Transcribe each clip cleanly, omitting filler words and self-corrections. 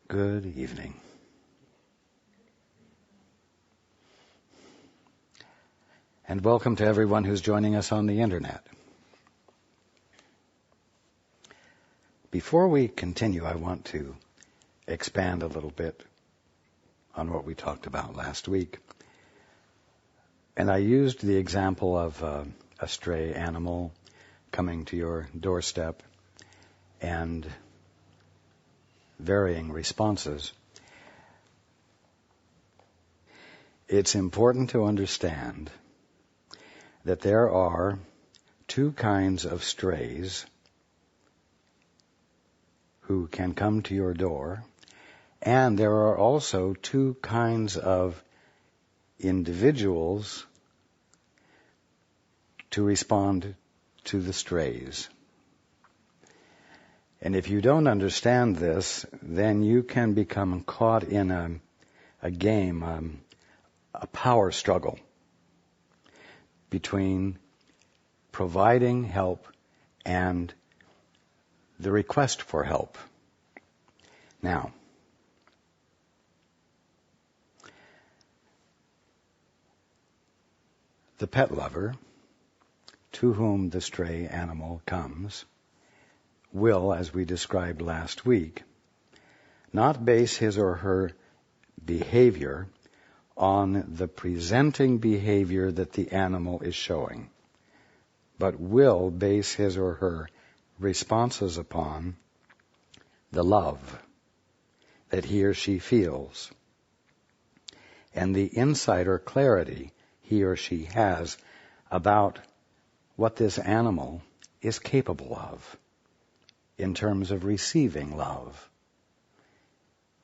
Good evening. And welcome to everyone who's joining us on the internet. Before we continue, I want to expand a little bit on what we talked about last week. And I used the example of a stray animal coming to your doorstep and varying responses. It's important to understand that there are two kinds of strays who can come to your door, and there are also two kinds of individuals to respond to the strays. And if you don't understand this, then you can become caught in a game, a power struggle between providing help and the request for help. Now, the pet lover to whom the stray animal comes will, as we described last week, not base his or her behavior on the presenting behavior that the animal is showing, but will base his or her responses upon the love that he or she feels and the insight or clarity he or she has about what this animal is capable of in terms of receiving love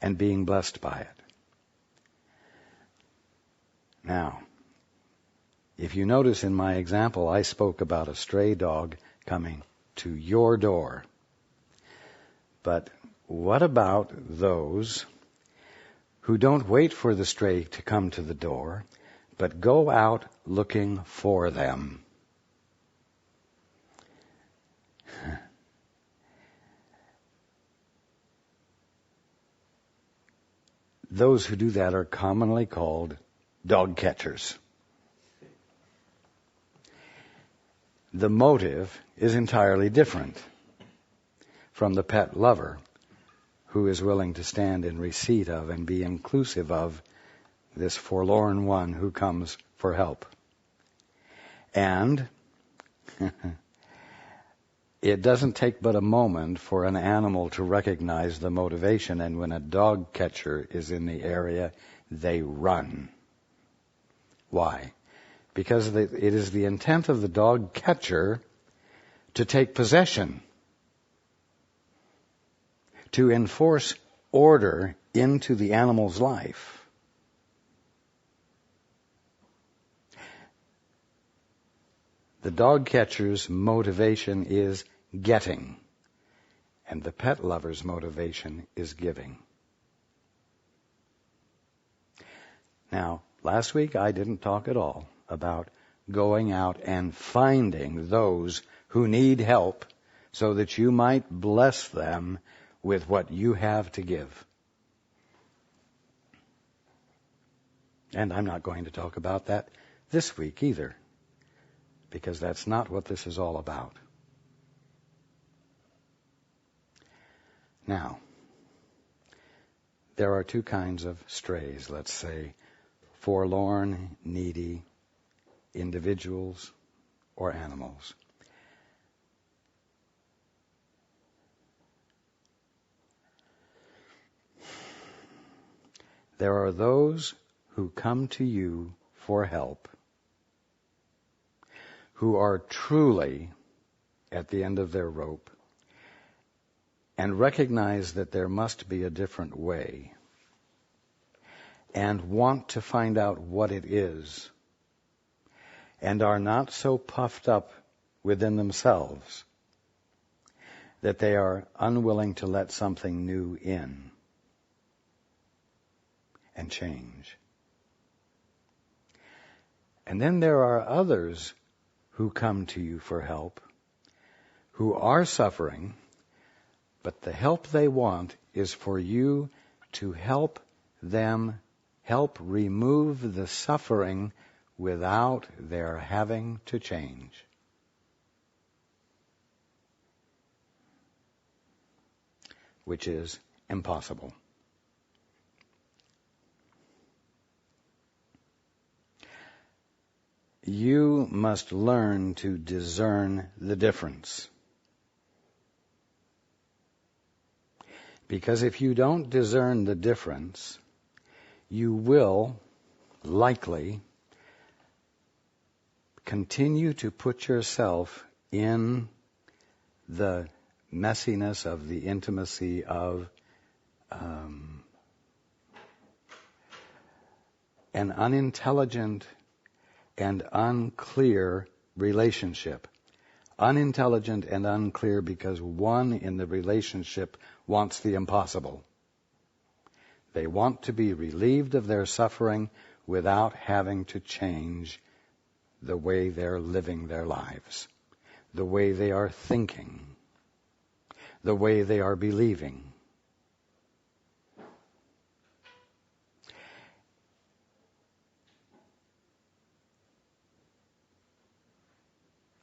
and being blessed by it. Now, if you notice in my example, I spoke about a stray dog coming to your door. But what about those who don't wait for the stray to come to the door, but go out looking for them? Those who do that are commonly called dog catchers. The motive is entirely different from the pet lover who is willing to stand in receipt of and be inclusive of this forlorn one who comes for help. And it doesn't take but a moment for an animal to recognize the motivation, and when a dog catcher is in the area, they run. Why? Because it is the intent of the dog catcher to take possession, to enforce order into the animal's life. The dog catcher's motivation is getting, and the pet lover's motivation is giving. Now, last week I didn't talk at all about going out and finding those who need help so that you might bless them with what you have to give. And I'm not going to talk about that this week either, because that's not what this is all about. Now, there are two kinds of strays, let's say, forlorn, needy individuals or animals. There are those who come to you for help, who are truly at the end of their rope and recognize that there must be a different way and want to find out what it is, and are not so puffed up within themselves that they are unwilling to let something new in and change. And then there are others who come to you for help, who are suffering, but the help they want is for you to help remove the suffering without their having to change. Which is impossible. You must learn to discern the difference. Because if you don't discern the difference, you will likely continue to put yourself in the messiness of the intimacy of an unintelligent and unclear relationship. Unintelligent and unclear because one in the relationship wants the impossible. They want to be relieved of their suffering without having to change the way they're living their lives, the way they are thinking, the way they are believing.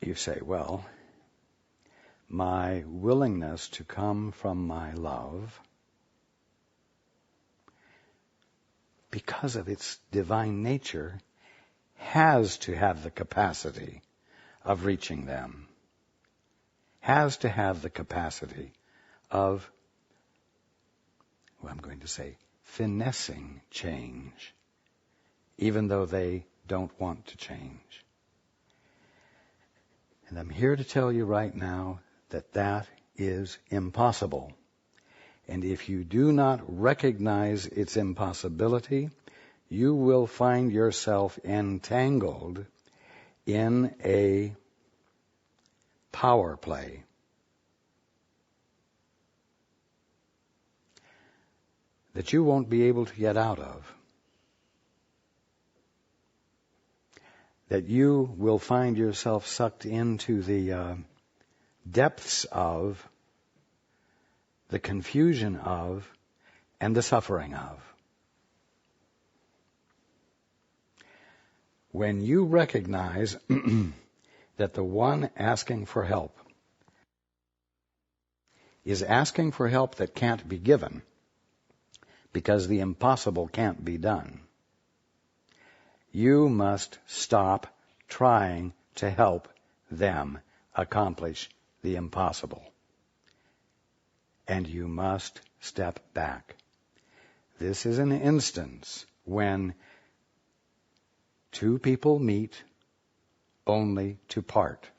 You say, well, my willingness to come from my love, because of its divine nature, has to have the capacity of reaching them, has to have the capacity of, well, I'm going to say, finessing change, even though they don't want to change. And I'm here to tell you right now that that is impossible. And if you do not recognize its impossibility, you will find yourself entangled in a power play. That you won't be able to get out of. That you will find yourself sucked into the depths of, the confusion of, and the suffering of. When you recognize that the one asking for help is asking for help that can't be given because the impossible can't be done, you must stop trying to help them accomplish the impossible. And you must step back. This is an instance when two people meet only to part,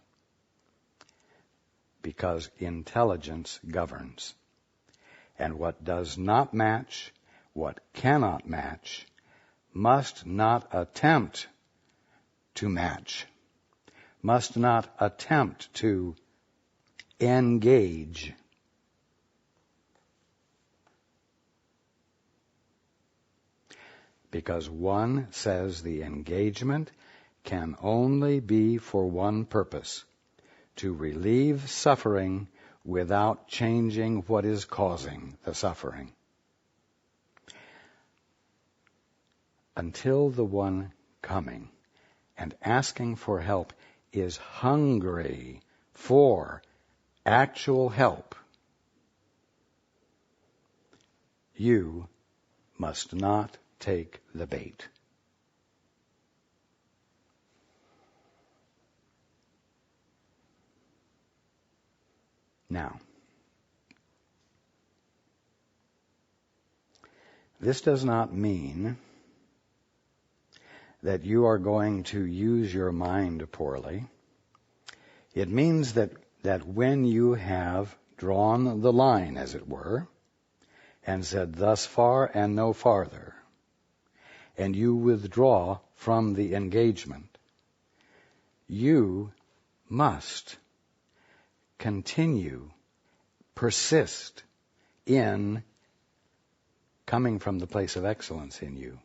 because intelligence governs. And what does not match, what cannot match, must not attempt to match, must not attempt to engage. Because one says the engagement can only be for one purpose, to relieve suffering without changing what is causing the suffering. Until the one coming and asking for help is hungry for actual help, you must not take the bait. Now, this does not mean that you are going to use your mind poorly. It means that when you have drawn the line, as it were, and said, thus far and no farther, and you withdraw from the engagement, you must continue, persist in coming from the place of excellence in you.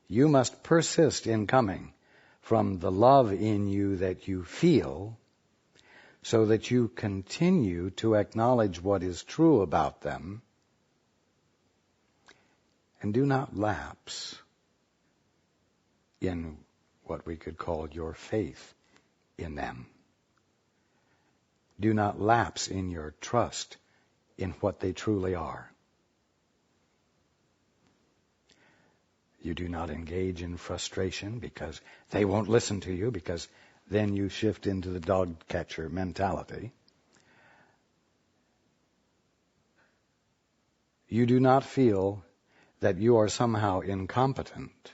You must persist in coming from the love in you that you feel, so that you continue to acknowledge what is true about them, And do not lapse in what we could call your faith in them. Do not lapse in your trust in what they truly are. You do not engage in frustration because they won't listen to you, because then you shift into the dog catcher mentality. You do not feel that you are somehow incompetent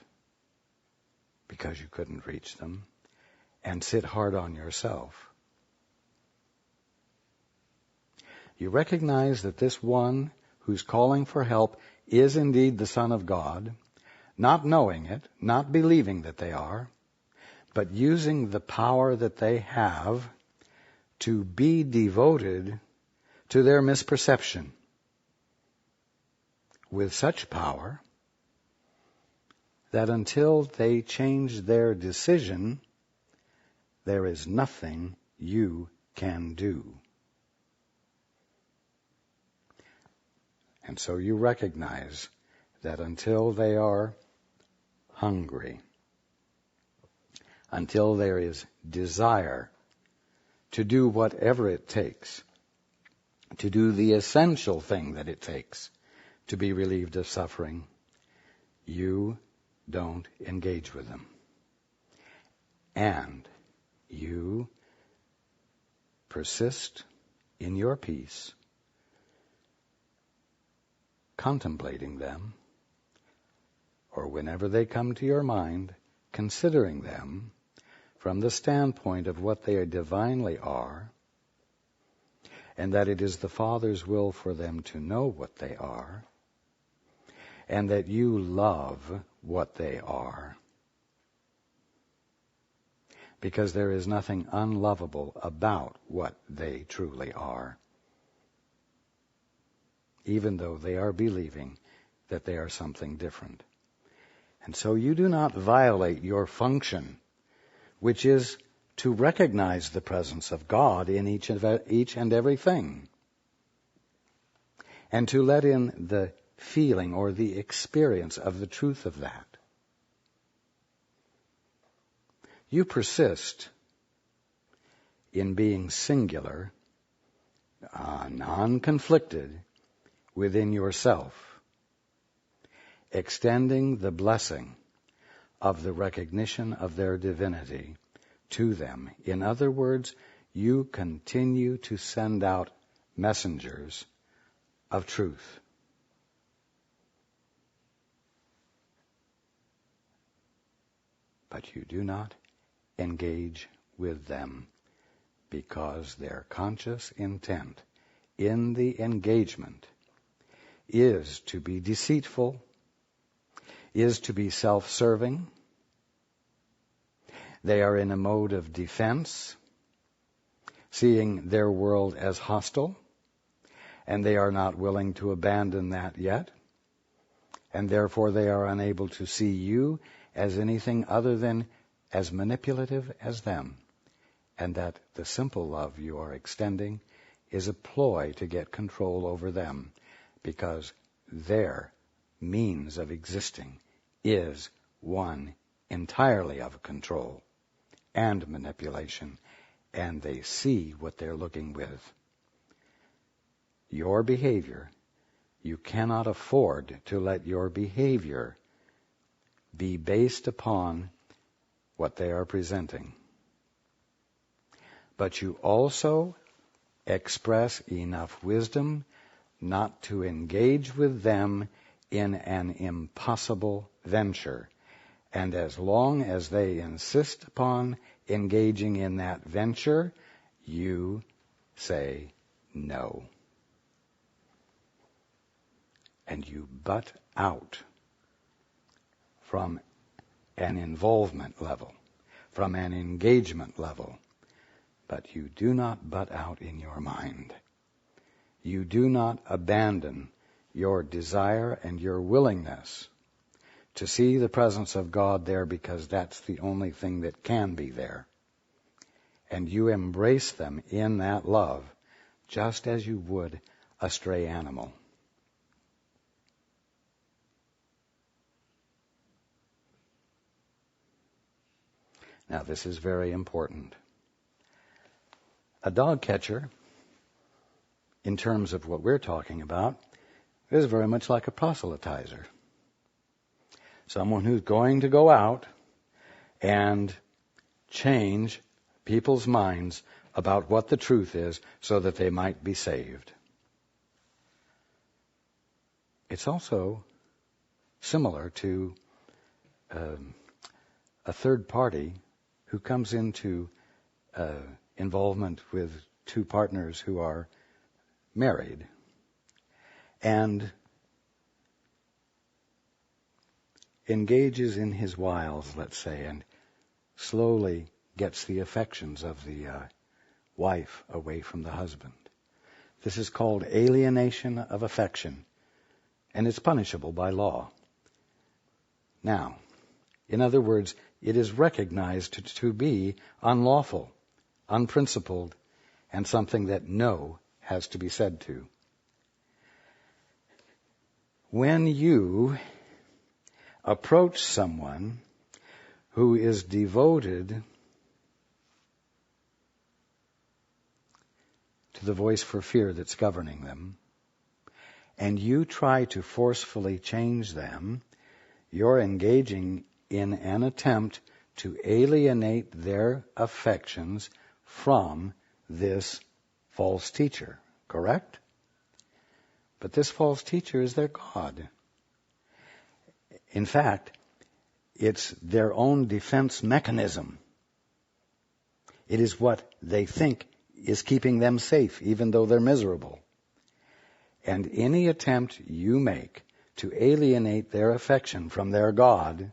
because you couldn't reach them, and sit hard on yourself. You recognize that this one who's calling for help is indeed the Son of God, not knowing it, not believing that they are, but using the power that they have to be devoted to their misperception with such power that until they change their decision, there is nothing you can do. And so you recognize that until they are hungry, until there is desire to do whatever it takes, to do the essential thing that it takes to be relieved of suffering, you don't engage with them. And you persist in your peace, contemplating them, or whenever they come to your mind, considering them from the standpoint of what they divinely are, and that it is the Father's will for them to know what they are, and that you love what they are, because there is nothing unlovable about what they truly are, even though they are believing that they are something different. And so you do not violate your function, which is to recognize the presence of God in each and everything, and to let in the feeling or the experience of the truth of that. You persist in being singular, non-conflicted within yourself, extending the blessing of the recognition of their divinity to them. In other words, you continue to send out messengers of truth. But you do not engage with them, because their conscious intent in the engagement is to be deceitful, is to be self-serving. They are in a mode of defense, seeing their world as hostile, and they are not willing to abandon that yet, and therefore they are unable to see you as anything other than as manipulative as them, and that the simple love you are extending is a ploy to get control over them, because their means of existing is one entirely of control and manipulation, and they see what they're looking with. Your behavior, you cannot afford to let your behavior be based upon what they are presenting. But you also express enough wisdom not to engage with them in an impossible venture. And as long as they insist upon engaging in that venture, you say no. And you butt out from an involvement level, from an engagement level. But you do not butt out in your mind. You do not abandon your desire and your willingness to see the presence of God there, because that's the only thing that can be there. And you embrace them in that love, just as you would a stray animal. Now, this is very important. A dog catcher, in terms of what we're talking about, is very much like a proselytizer. Someone who's going to go out and change people's minds about what the truth is so that they might be saved. It's also similar to a third party who comes into involvement with two partners who are married and engages in his wiles, let's say, and slowly gets the affections of the wife away from the husband. This is called alienation of affection, and it's punishable by law. Now, in other words, it is recognized to be unlawful, unprincipled, and something that no has to be said to. When you approach someone who is devoted to the voice for fear that's governing them, and you try to forcefully change them, you're engaging in an attempt to alienate their affections from this false teacher, correct? But this false teacher is their God. In fact, it's their own defense mechanism. It is what they think is keeping them safe, even though they're miserable. And any attempt you make to alienate their affection from their God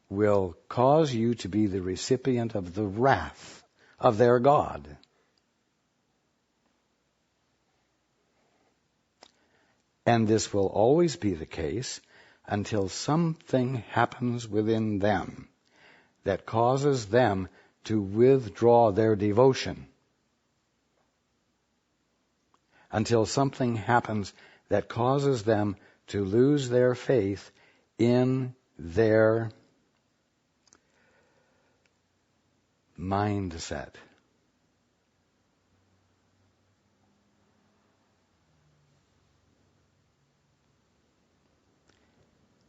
will cause you to be the recipient of the wrath of their God. And this will always be the case until something happens within them that causes them to withdraw their devotion. Until something happens that causes them to lose their faith in their mindset.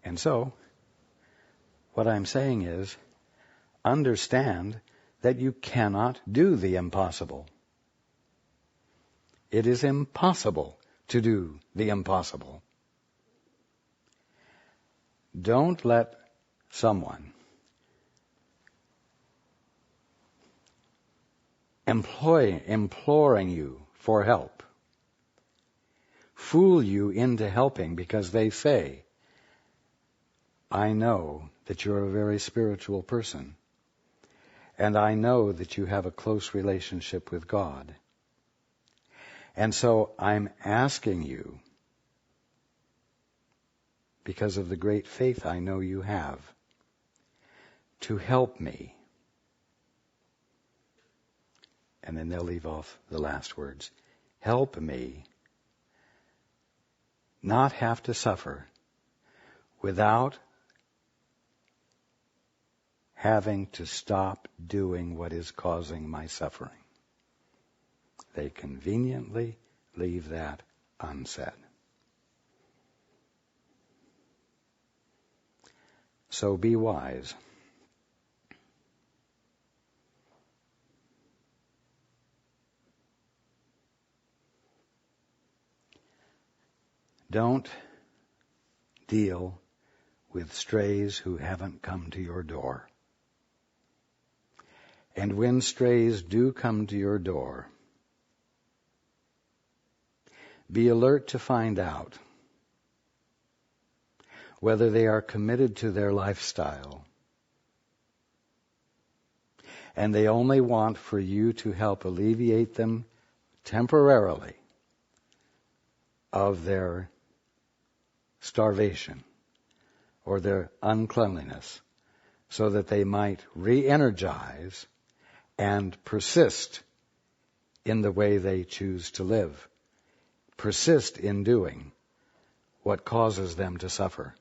And so, what I'm saying is, understand that you cannot do the impossible. It is impossible to do the impossible. Don't let someone imploring you for help fool you into helping because they say, I know that you're a very spiritual person, and I know that you have a close relationship with God. And so I'm asking you, because of the great faith I know you have, to help me. And then they'll leave off the last words. Help me not have to suffer without having to stop doing what is causing my suffering. They conveniently leave that unsaid. So be wise. Don't deal with strays who haven't come to your door. And when strays do come to your door, be alert to find out whether they are committed to their lifestyle and they only want for you to help alleviate them temporarily of their starvation or their uncleanliness so that they might re-energize and persist in the way they choose to live. Persist in doing what causes them to suffer.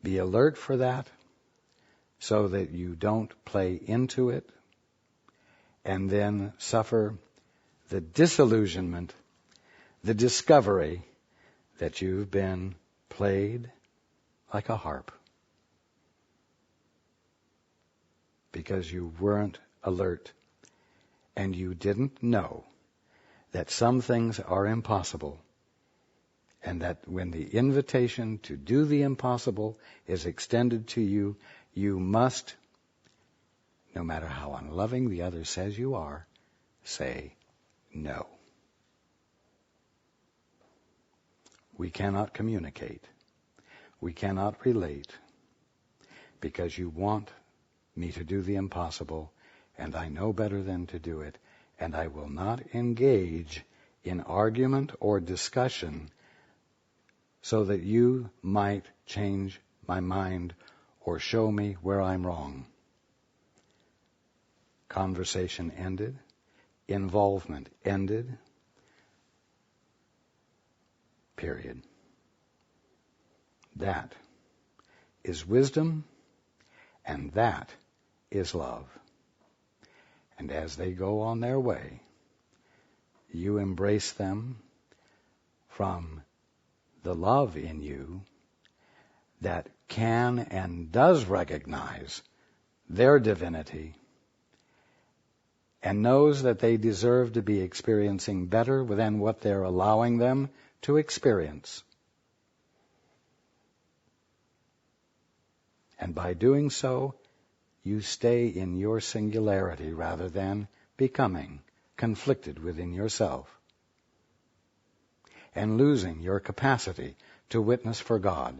Be alert for that. so that you don't play into it and then suffer the disillusionment, the discovery that you've been played like a harp because you weren't alert and you didn't know that some things are impossible, and that when the invitation to do the impossible is extended to you, you must, no matter how unloving the other says you are, say no. We cannot communicate. We cannot relate because you want me to do the impossible, and I know better than to do it, and I will not engage in argument or discussion so that you might change my mind or show me where I'm wrong. Conversation ended. Involvement ended. Period. That is wisdom, and that is love. And as they go on their way, you embrace them from the love in you that can and does recognize their divinity and knows that they deserve to be experiencing better than what they're allowing them to experience. And by doing so, you stay in your singularity rather than becoming conflicted within yourself and losing your capacity to witness for God,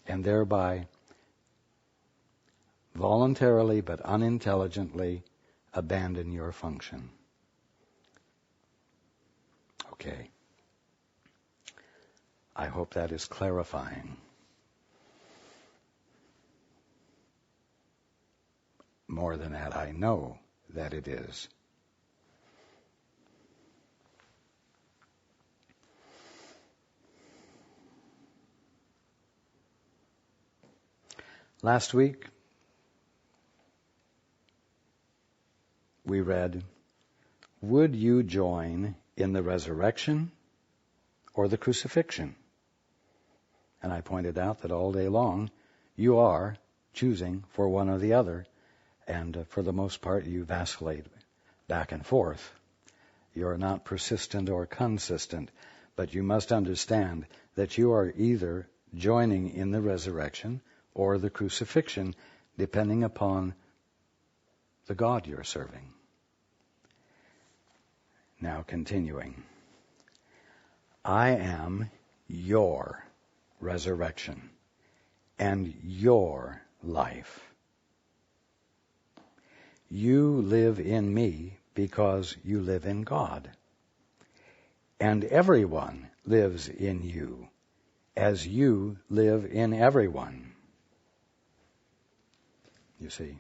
and thereby voluntarily but unintelligently abandon your function. Okay. I hope that is clarifying. More than that, I know that it is. Last week, we read, would you join in the resurrection or the crucifixion? And I pointed out that all day long, you are choosing for one or the other, and for the most part, you vacillate back and forth. You're not persistent or consistent, but you must understand that you are either joining in the resurrection or the crucifixion, depending upon the God you're serving. Now continuing. I am your resurrection and your life. You live in me because you live in God. And everyone lives in you as you live in everyone. You see,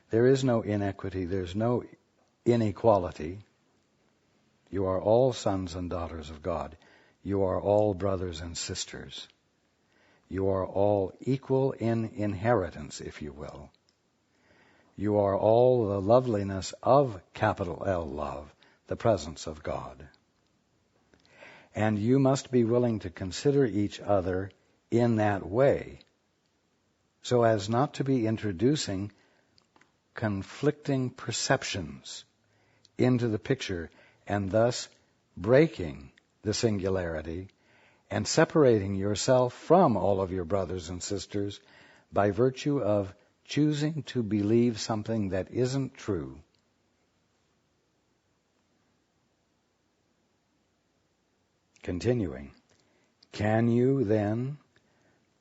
there is no inequity, there's no inequality. You are all sons and daughters of God. You are all brothers and sisters. You are all equal in inheritance, if you will. You are all the loveliness of capital L love, the presence of God. And you must be willing to consider each other in that way, so as not to be introducing conflicting perceptions into the picture and thus breaking the singularity and separating yourself from all of your brothers and sisters by virtue of choosing to believe something that isn't true. Continuing, can you then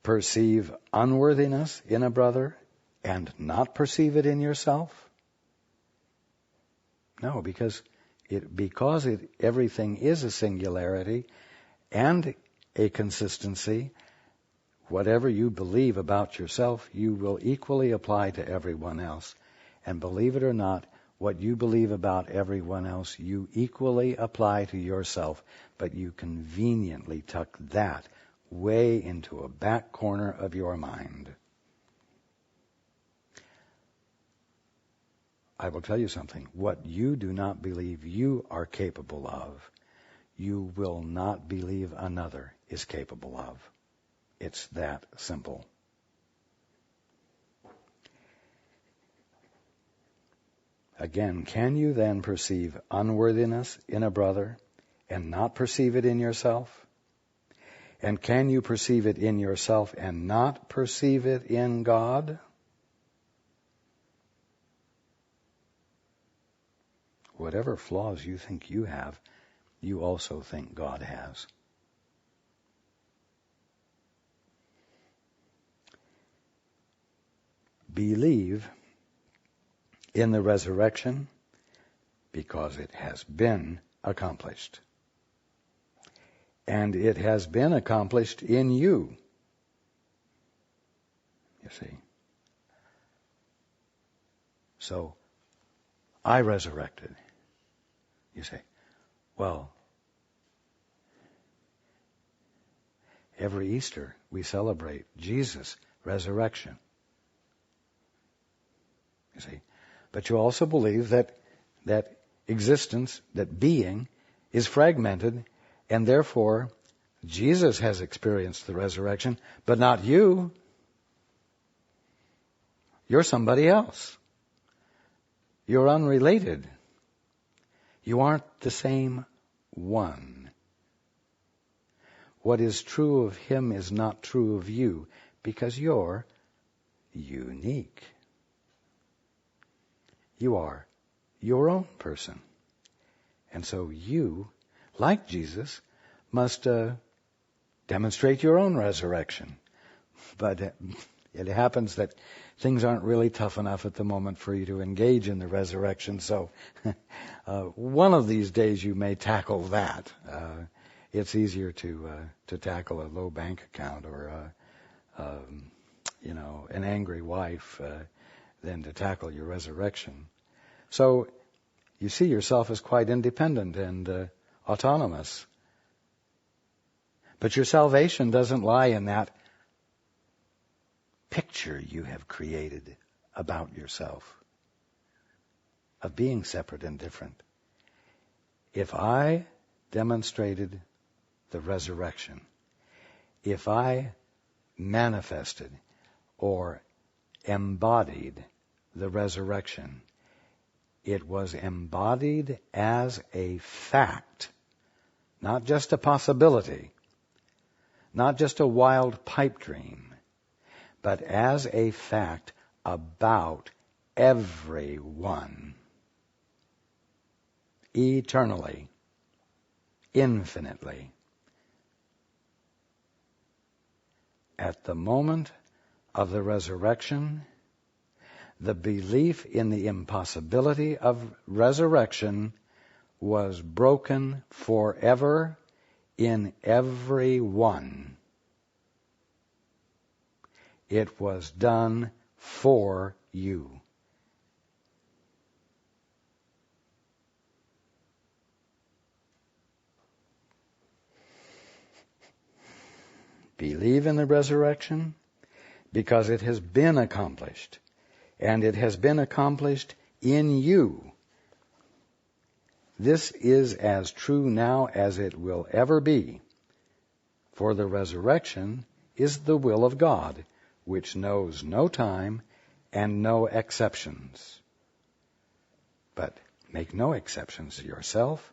perceive unworthiness in a brother and not perceive it in yourself? No, because everything is a singularity and a consistency. Whatever you believe about yourself, you will equally apply to everyone else. And believe it or not, what you believe about everyone else, you equally apply to yourself, but you conveniently tuck that way into a back corner of your mind. I will tell you something. What you do not believe you are capable of, you will not believe another is capable of. It's that simple. Again, can you then perceive unworthiness in a brother and not perceive it in yourself? And can you perceive it in yourself and not perceive it in God? Whatever flaws you think you have, you also think God has. Believe in the resurrection because it has been accomplished. And it has been accomplished in you. You see. So, I resurrected. You say, well, every Easter we celebrate Jesus' resurrection. You see. But you also believe that existence, that being, is fragmented, and therefore Jesus has experienced the resurrection, but not you. You're somebody else. You're unrelated. You aren't the same one. What is true of him is not true of you, because you're unique. You are your own person. And so you, like Jesus, must demonstrate your own resurrection. But it happens that things aren't really tough enough at the moment for you to engage in the resurrection. So one of these days you may tackle that. It's easier to tackle a low bank account or an angry wife than to tackle your resurrection. So you see yourself as quite independent and autonomous. But your salvation doesn't lie in that picture you have created about yourself of being separate and different. If I demonstrated the resurrection, if I manifested or embodied the resurrection, it was embodied as a fact, not just a possibility, not just a wild pipe dream, but as a fact about everyone, eternally, infinitely. At the moment of the resurrection, the belief in the impossibility of resurrection was broken forever in everyone. It was done for you. Believe in the resurrection because it has been accomplished. And it has been accomplished in you. This is as true now as it will ever be. For the resurrection is the will of God, which knows no time and no exceptions. But make no exceptions to yourself,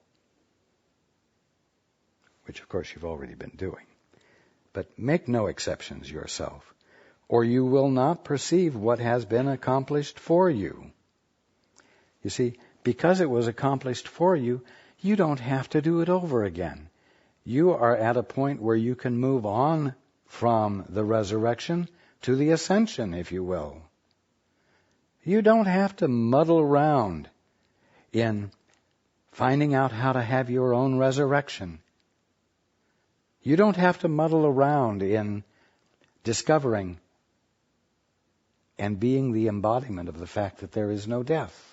which of course you've already been doing. But make no exceptions yourself, or you will not perceive what has been accomplished for you. You see, because it was accomplished for you, you don't have to do it over again. You are at a point where you can move on from the resurrection to the ascension, if you will. You don't have to muddle around in finding out how to have your own resurrection. You don't have to muddle around in discovering and being the embodiment of the fact that there is no death.